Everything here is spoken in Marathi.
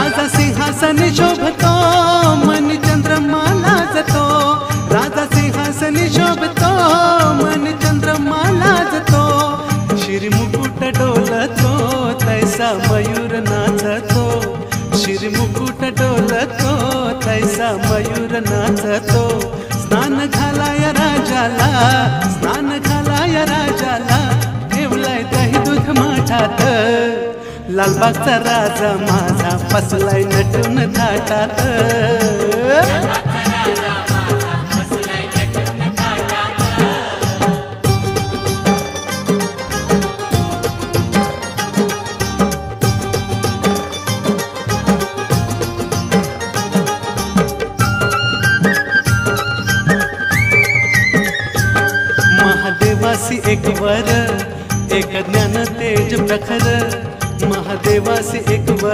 राजा सिंहासन शोभतो मन चंद्रमा लाजतो, राजा सिंहासन शोभतो मन चंद्रमा लाजतो, शिर मुकुट डोलतो तैसा मयूर नाचतो, शिर मुकुट डोलतो तैसा मयूर नाचतो। स्नान घालाय राजाला, स्नान घालाय राजाला, ठेवलाय दही दूध माठात, लालबागचा राजा माझा बसलाय नटून थाटात। महादेवासी एक वर, एक ज्ञान तेज प्रखर, महादेवासी एक वर